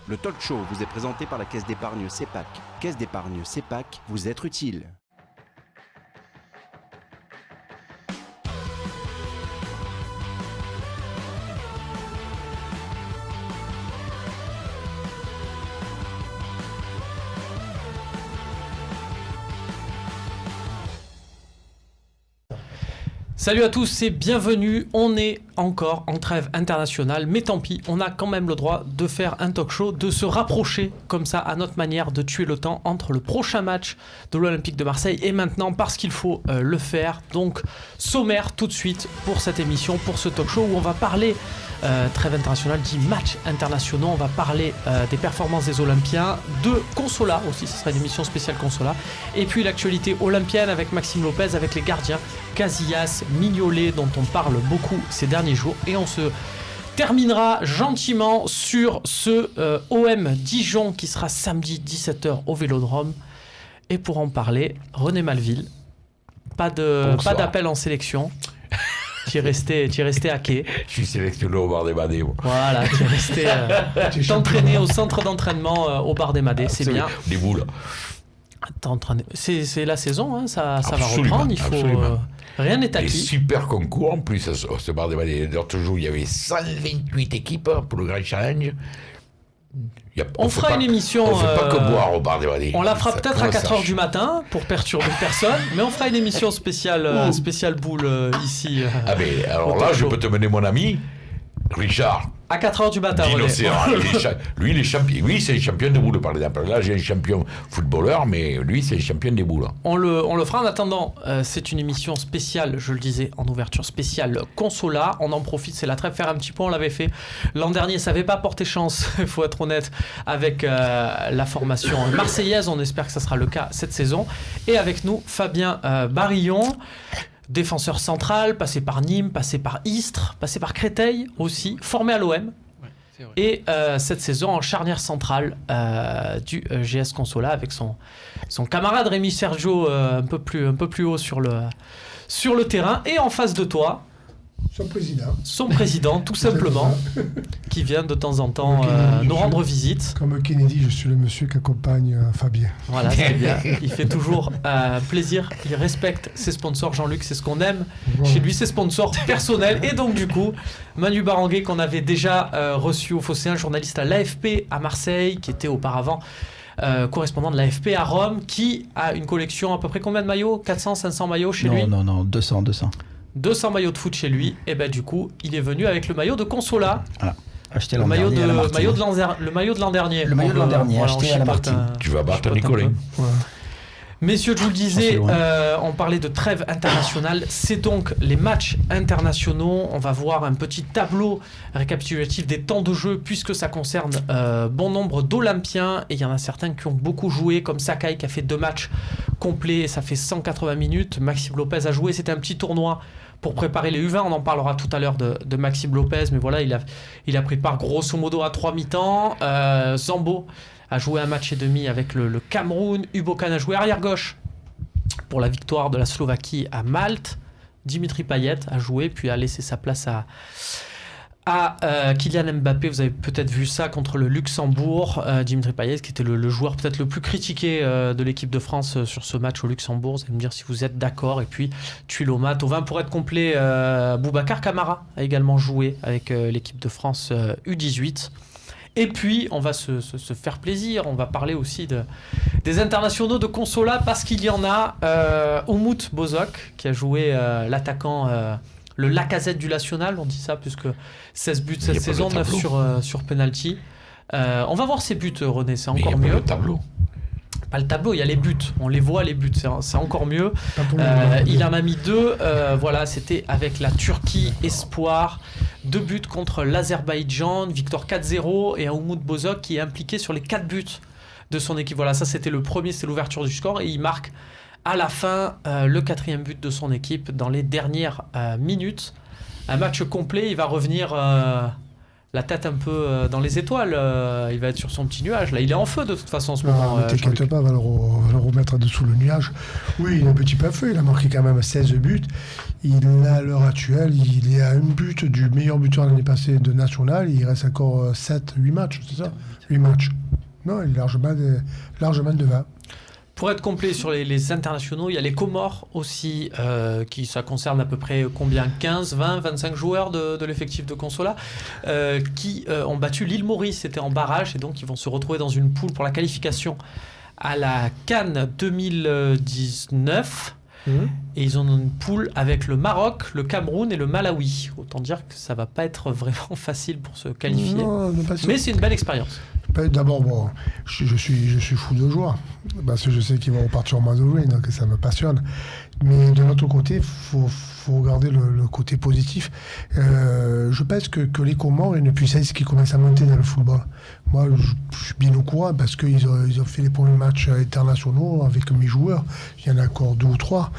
Le talk show vous est présenté par la Caisse d'épargne CEPAC. Caisse d'épargne CEPAC, vous être utile. Salut à tous et bienvenue, on est encore en trêve internationale, mais tant pis, on a quand même le droit de faire un talk show, de se rapprocher comme ça à notre manière, de tuer le temps entre le prochain match de l'Olympique de Marseille et maintenant parce qu'il faut le faire. Donc sommaire tout de suite pour cette émission, pour ce talk show où on va parler trêve internationale, dit matchs internationaux, on va parler des performances des Olympiens, de Consola aussi, ce sera une émission spéciale Consola, et puis l'actualité olympienne avec Maxime Lopez, avec les gardiens Casillas, Mignolet dont on parle beaucoup ces derniers jours, et on se terminera gentiment sur ce OM Dijon qui sera samedi 17h au Vélodrome. Et pour en parler, René Malville, pas d'appel en sélection. Tu es resté à quai. Je suis sélectionné au bar des Madés. Voilà, tu es resté t'entraîner au centre d'entraînement au bar des Madés, c'est bien. Des boules. C'est la saison, hein, ça va reprendre, il faut... rien n'est acquis. Des super concours en plus à ce bar des Madés. L'autre jour, il y avait 128 équipes pour le Grand Challenge. On fera une émission. On ne fait pas que boire au bar des Madés. On la fera peut-être à 4h du matin pour perturber personne, mais on fera une émission spéciale boule ici. Ah mais alors là, je peux te mener mon ami, Richard. À 4h du matin, lui, il est champion. Oui, c'est le champion de boules, par exemple. Là, j'ai un champion footballeur, mais lui, c'est le champion des boules. On le fera. En attendant, c'est une émission spéciale, je le disais en ouverture, spéciale Consola. On en profite, c'est la trêve. Faire un petit point, on l'avait fait l'an dernier. Ça n'avait pas porté chance, il faut être honnête, avec la formation marseillaise. On espère que ça sera le cas cette saison. Et avec nous, Fabien Barillon. Défenseur central, passé par Nîmes, passé par Istres, passé par Créteil aussi, formé à l'OM. Ouais, et cette saison en charnière centrale du GS Consola avec son camarade Rémi Sergio un peu plus haut sur le terrain. Et en face de toi, son président tout simplement, qui vient de temps en temps nous rendre visite. Comme Kennedy, je suis le monsieur qui accompagne Fabien. Voilà, c'est bien. Il fait toujours plaisir. Il respecte ses sponsors. Jean-Luc, c'est ce qu'on aime chez lui, ses sponsors personnels. Et donc, du coup, Manu Baranguet, qu'on avait déjà reçu au Phocéen, journaliste à l'AFP à Marseille, qui était auparavant correspondant de l'AFP à Rome, qui a une collection à peu près combien de maillots ? 400, 500 maillots chez lui ? Non, 200. 200 maillots de foot chez lui, et ben du coup, il est venu avec le maillot de Consola. Voilà. Acheté le maillot de l'an dernier. Le maillot de l'an dernier, acheté à la Martine. Tu vas battre Nicolas. Messieurs, je vous le disais, on parlait de trêve internationale. C'est donc les matchs internationaux. On va voir un petit tableau récapitulatif des temps de jeu puisque ça concerne bon nombre d'Olympiens. Et il y en a certains qui ont beaucoup joué, comme Sakai qui a fait 2 matchs complets. Ça fait 180 minutes. Maxime Lopez a joué. C'était un petit tournoi pour préparer les U20. On en parlera tout à l'heure de Maxime Lopez. Mais voilà, il a pris part grosso modo à 3 mi-temps. Zambo a joué un match et demi avec le Cameroun. Ubokan a joué arrière-gauche pour la victoire de la Slovaquie à Malte. Dimitri Payet a joué, puis a laissé sa place à Kylian Mbappé. Vous avez peut-être vu ça contre le Luxembourg. Dimitri Payet, qui était le joueur peut-être le plus critiqué de l'équipe de France sur ce match au Luxembourg. Vous allez me dire si vous êtes d'accord. Et puis, Tuiloma, Thauvin, pour être complet, Boubacar Kamara a également joué avec l'équipe de France U18. Et puis, on va se faire plaisir. On va parler aussi des internationaux de Consola parce qu'il y en a. Umut Bozok, qui a joué l'attaquant, le Lacazette du National, on dit ça, puisque 16 buts cette saison, 9 sur penalty. On va voir ses buts, René, c'est encore mieux. Le tableau. Pas le tableau, il y a les buts. On les voit, les buts, c'est encore mieux. Il en a mis 2. Voilà, c'était avec la Turquie Espoir. 2 buts contre l'Azerbaïdjan, victoire 4-0, et un Umut Bozok qui est impliqué sur les 4 buts de son équipe. Voilà, ça c'était le premier, c'est l'ouverture du score, et il marque à la fin le 4e but de son équipe dans les dernières minutes. Un match complet, il va revenir la tête un peu dans les étoiles. Il va être sur son petit nuage. Là, il est en feu de toute façon en ce moment. Ne t'inquiète pas, on va le remettre dessous le nuage. Oui, il est un petit peu à feu. Il a marqué quand même 16 buts. Il a, à l'heure actuelle, il est à un but du meilleur buteur l'année passée de National. Il reste encore 7-8 matchs, c'est ça 8 matchs. Non, il est largement devant. Pour être complet sur les internationaux, il y a les Comores aussi, ça concerne à peu près combien 15, 20, 25 joueurs de l'effectif de Consola, qui ont battu l'île Maurice, c'était en barrage, et donc ils vont se retrouver dans une poule pour la qualification à la CAN 2019. Et ils ont une poule avec le Maroc, le Cameroun et le Malawi. Autant dire que ça va pas être vraiment facile pour se qualifier. Non, mais c'est une belle expérience. D'abord, bon, je suis fou de joie, parce que je sais qu'ils vont repartir en mode jouer, donc ça me passionne. Mais de l'autre côté, faut regarder le côté positif. Je pense que les Comores, une puissance qui commence à monter dans le football. Moi, je suis bien au courant, parce qu'ils ont fait les premiers matchs internationaux avec mes joueurs. Il y en a encore 2 ou 3.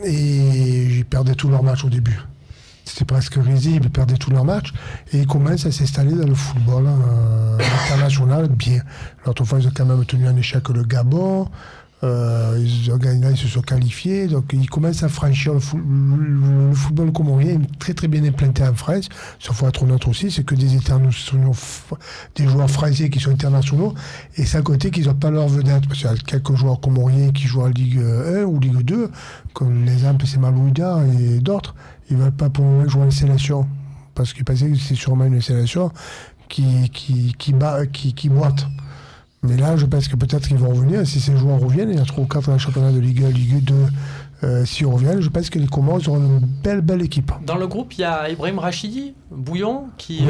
Et j'ai perdu tous leurs matchs au début. C'était presque risible, ils perdaient tous leurs matchs. Et ils commencent à s'installer dans le football international bien. L'autre fois, ils ont quand même tenu un échec le Gabon. Ils ont gagné, ils se sont qualifiés. Donc, ils commencent à franchir le football comorien, très très bien implanté en France. Ça faut être honnête aussi, c'est que des joueurs français qui sont internationaux. Et c'est à côté qu'ils n'ont pas leur vedette. Parce qu'il y a quelques joueurs comoriens qui jouent en Ligue 1 ou Ligue 2, comme l'exemple c'est Malouida et d'autres. Ils ne veulent pas pour le moment jouer en sélection. Parce qu'ils pensaient que c'est sûrement une sélection qui boite. Mais là, je pense que peut-être qu'ils vont revenir. Si ces joueurs reviennent, il y a 3 ou 4 dans le championnat de Ligue 1, Ligue 2. S'ils reviennent, je pense que les Comores auront une belle équipe. Dans le groupe, il y a Ibrahim Rachidi, Bouillon, qui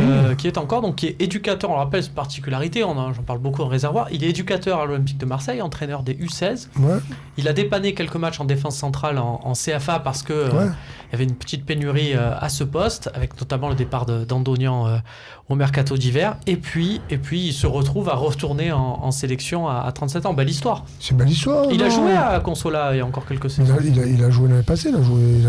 est encore, donc qui est éducateur. On le rappelle, cette particularité, j'en parle beaucoup en réservoir. Il est éducateur à l'Olympique de Marseille, entraîneur des U16. Ouais. Il a dépanné quelques matchs en défense centrale en CFA parce que il y avait une petite pénurie à ce poste, avec notamment le départ d'Andonian au mercato d'hiver. Et puis, il se retrouve à retourner en sélection à 37 ans. Belle histoire. C'est une belle histoire. Il a joué à Consola il y a encore quelques saisons. Il a joué l'année passée. Il a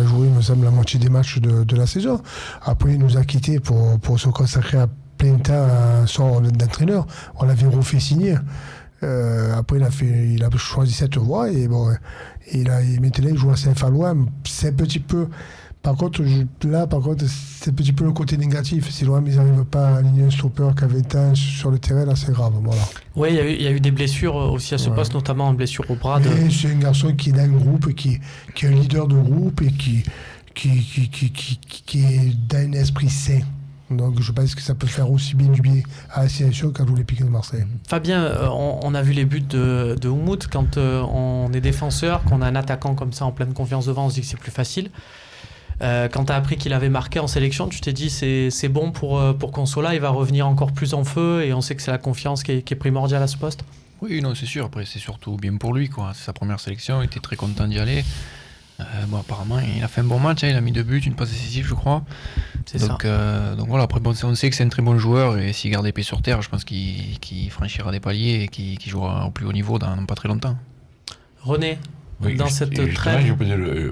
joué, il me semble, la moitié des matchs de la saison. Après, il nous a quittés pour se consacrer à plein temps à son d'entraîneur. On l'avait refait signer. Après, il a choisi cette voie et bon, maintenant il joue à Saint-Fallois. C'est un petit peu. Par contre, c'est un petit peu le côté négatif. Si l'OM ils n'arrivent pas à aligner un stopper qui a 20 ans sur le terrain, là c'est grave. Voilà. Oui, il y a eu des blessures aussi à ce poste, notamment une blessure au bras. Mais c'est un garçon qui est dans le groupe, qui est un leader de groupe et qui est d'un esprit sain. Donc je pense que ça peut faire aussi bien du bien à la sélection qu'à l'Olympique de Marseille. Fabien, on a vu les buts de Oumout. Quand on est défenseur, qu'on a un attaquant comme ça en pleine confiance devant, on se dit que c'est plus facile. Quand tu as appris qu'il avait marqué en sélection, tu t'es dit c'est bon pour Consola, il va revenir encore plus en feu et on sait que c'est la confiance qui est primordiale à ce poste. Oui, non, c'est sûr. Après, c'est surtout bien pour lui, quoi. C'est sa première sélection, il était très content d'y aller. Apparemment, il a fait un bon match, il a mis 2 buts, une passe décisive, je crois. Donc voilà, après, on sait que c'est un très bon joueur et s'il garde les pieds sur terre, je pense qu'il franchira des paliers et qu'il jouera au plus haut niveau dans pas très longtemps. René, dans cette trêve.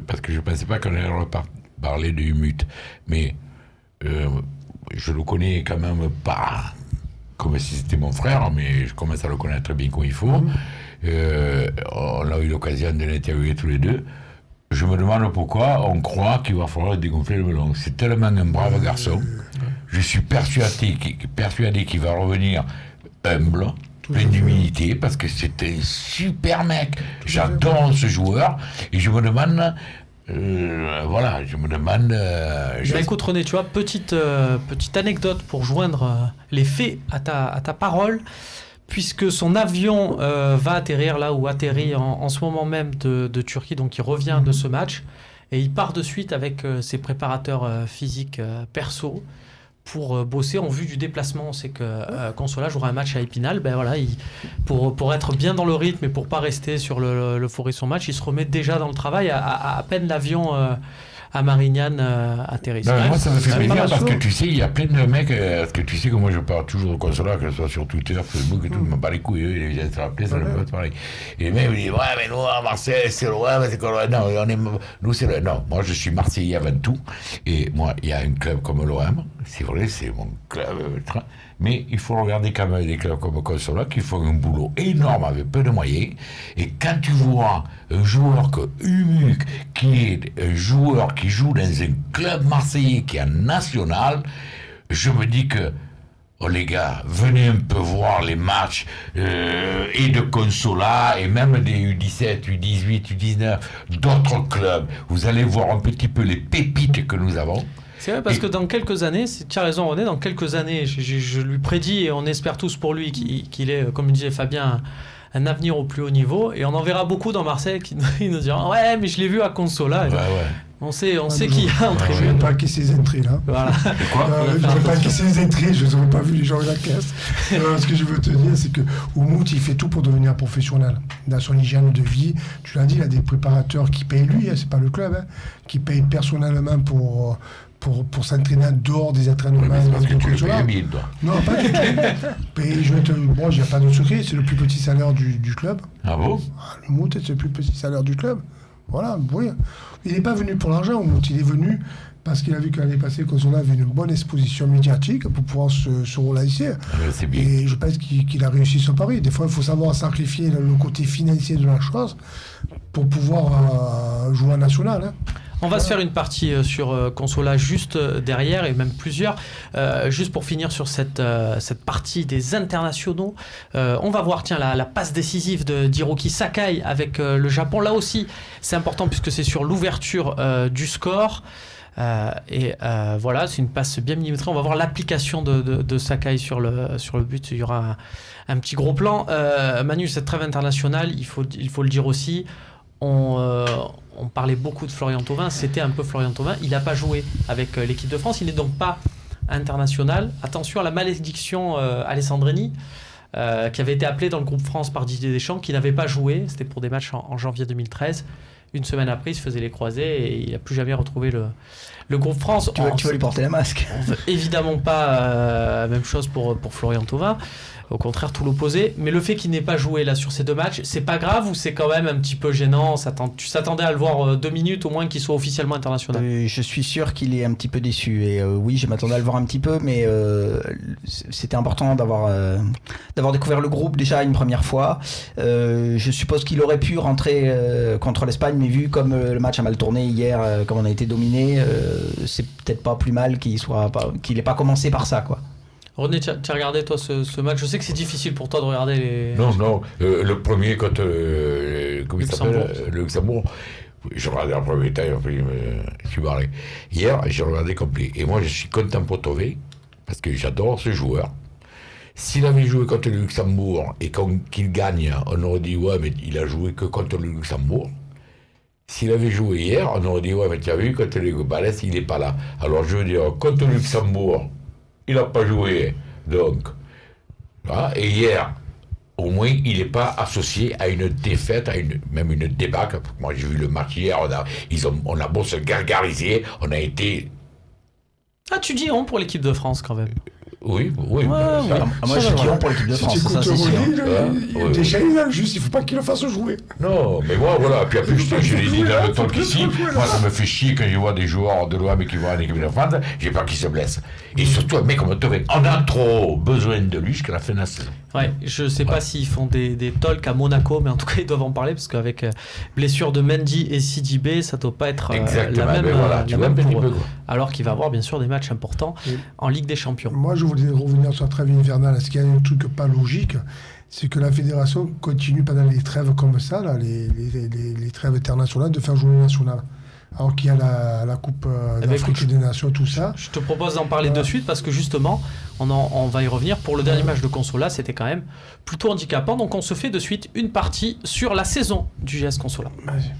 Parce que je ne pensais pas qu'on allait parler de Umut, mais je le connais quand même pas comme si c'était mon frère, mais je commence à le connaître bien comme il faut. On a eu l'occasion de l'interviewer tous les deux. Je me demande pourquoi on croit qu'il va falloir dégonfler le melon. C'est tellement un brave garçon. Je suis persuadé qu'il va revenir humble, plein d'humilité, parce que c'est un super mec. J'adore ce joueur et je me demande... Écoute René, tu vois, petite anecdote pour joindre les faits à ta parole, puisque son avion va atterrir là où atterrit en ce moment même de Turquie, donc il revient de ce match, et il part de suite avec ses préparateurs physiques perso pour bosser en vue du déplacement. On sait que Consola jouera un match à Épinal. Pour être bien dans le rythme et pour pas rester sur l'euphorie de son match, il se remet déjà dans le travail à peine l'avion à Marignane atterrit. Moi, ça me fait plaisir parce que tu sais, il y a plein de mecs, parce que tu sais que moi je parle toujours de Consola, que ce soit sur Twitter, Facebook et tout, je me bats les couilles, ils viennent se rappeler, ça ne peut pas parler. Et les mecs me disent, ouais, mais nous, à Marseille, c'est l'OM, c'est quoi? Non, nous, c'est le. Non, moi je suis Marseillais avant tout. Et moi, il y a un club comme l'OM, c'est vrai, c'est mon club. Mais il faut regarder quand même des clubs comme Consola qui font un boulot énorme avec peu de moyens. Et quand tu vois un joueur comme Umuc, qui est un joueur qui joue dans un club marseillais qui est en national, je me dis que, oh les gars, venez un peu voir les matchs et de Consola et même des U17, U18, U19, d'autres clubs. Vous allez voir un petit peu les pépites que nous avons. C'est vrai parce que dans quelques années, tu as raison René, dans quelques années, je lui prédis et on espère tous pour lui qu'il est, comme disait Fabien, un avenir au plus haut niveau. Et on en verra beaucoup dans Marseille qui nous diront « Ouais, mais je l'ai vu à Consola. » On sait qui a entraîné. Je ne vais pas acquiescer les entrées là. Voilà. Je ne vais pas acquiescer les entrées, je n'aurais pas vu les gens de la caisse. Ce que je veux te dire, c'est que Oumout, il fait tout pour devenir professionnel. Dans son hygiène de vie, tu l'as dit, il a des préparateurs qui payent lui, c'est pas le club, qui payent personnellement pour s'entraîner en dehors des entraînements. Oui, parce que tu le payes 1000, toi. Non, pas du tout. Bon, j'ai pas de secret, c'est le plus petit salaire du club. Ah bon? Le Mout, c'est le plus petit salaire du club. Voilà, oui. Il n'est pas venu pour l'argent, il est venu parce qu'il a vu que l'année passée, Consola avait une bonne exposition médiatique pour pouvoir se relancer. C'est bien. Et je pense qu'il a réussi son pari. Des fois, il faut savoir sacrifier le côté financier de la chose pour pouvoir jouer en national. Hein. On va se faire une partie sur Consola juste derrière, et même plusieurs. Juste pour finir sur cette partie des internationaux, on va voir la passe décisive d'Hiroki Sakai avec le Japon. Là aussi, c'est important puisque c'est sur l'ouverture du score. Voilà, c'est une passe bien millimétrée. On va voir l'application de Sakai sur le but. Il y aura un petit gros plan. Manu, cette trêve internationale, il faut le dire aussi, on parlait beaucoup de Florian Thauvin, c'était un peu Florian Thauvin, il n'a pas joué avec l'équipe de France, il n'est donc pas international. Attention à la malédiction Alessandrini, qui avait été appelé dans le groupe France par Didier Deschamps, qui n'avait pas joué, c'était pour des matchs en janvier 2013. Une semaine après, il se faisait les croisés et il n'a plus jamais retrouvé le groupe France. Tu vas lui porter la masque. On veut évidemment pas même chose pour Florian Thauvin. Au contraire, tout l'opposé. Mais le fait qu'il n'ait pas joué là sur ces deux matchs, c'est pas grave ou c'est quand même un petit peu gênant? Tu s'attendais à le voir 2 minutes au moins qu'il soit officiellement international? Je suis sûr qu'il est un petit peu déçu. Et oui, je m'attendais à le voir un petit peu, mais c'était important d'avoir découvert le groupe déjà une première fois. Je suppose qu'il aurait pu rentrer contre l'Espagne, mais vu comme le match a mal tourné hier, comme on a été dominé, c'est peut-être pas plus mal qu'il n'ait pas commencé par ça, quoi. René, tu as regardé toi ce match? Je sais que c'est difficile pour toi de regarder les... Non, le premier contre le Luxembourg, je regardais le premier temps, après je suis barré. Hier, j'ai regardé complet. Et moi, je suis content pour Thauvin, parce que j'adore ce joueur. S'il avait joué contre le Luxembourg et qu'il gagne, on aurait dit, ouais, mais il a joué que contre le Luxembourg. S'il avait joué hier, on aurait dit, ouais, mais tu as vu, contre le Balès, il n'est pas là. Alors, je veux dire, contre le Luxembourg, il n'a pas joué, donc. Voilà. Et hier, au moins, il n'est pas associé à une défaite, même une débâcle. Moi, j'ai vu le match hier, on a beau se gargariser, on a été... Ah, tu dis on pour l'équipe de France, quand même. Oui. Ouais, moi, je suis pour l'équipe de France, ça c'est sûr. Juste, il ne faut pas qu'il le fasse jouer. Non, mais moi, voilà. Puis après, je l'ai dit dans le talk ici, moi, ça me fait chier quand je vois des joueurs de l'OM qui vont en équipe de France, j'ai peur qu'ils se blessent. Et surtout, un mec comme Thauvin, on a trop besoin de lui jusqu'à la fin de la saison. Ouais, je sais pas s'ils font des talks à Monaco, mais en tout cas, ils doivent en parler, parce qu'avec blessure de Mendy et Sidibé, ça doit pas être la même pour eux. Alors qu'il va avoir, bien sûr, des matchs importants en Ligue des Champions. Moi, je voulais revenir sur la trêve hivernale. Est-ce qu'il y a un truc pas logique? C'est que la fédération continue pendant les trêves comme ça, là, les trêves internationales, de faire jouer le national. Alors qu'il y a la Coupe d'Afrique des Nations, tout ça. Je te propose d'en parler de suite parce que justement, on va y revenir. Pour le dernier match de Consola, c'était quand même plutôt handicapant. Donc on se fait de suite une partie sur la saison du GS Consola. Vas-y.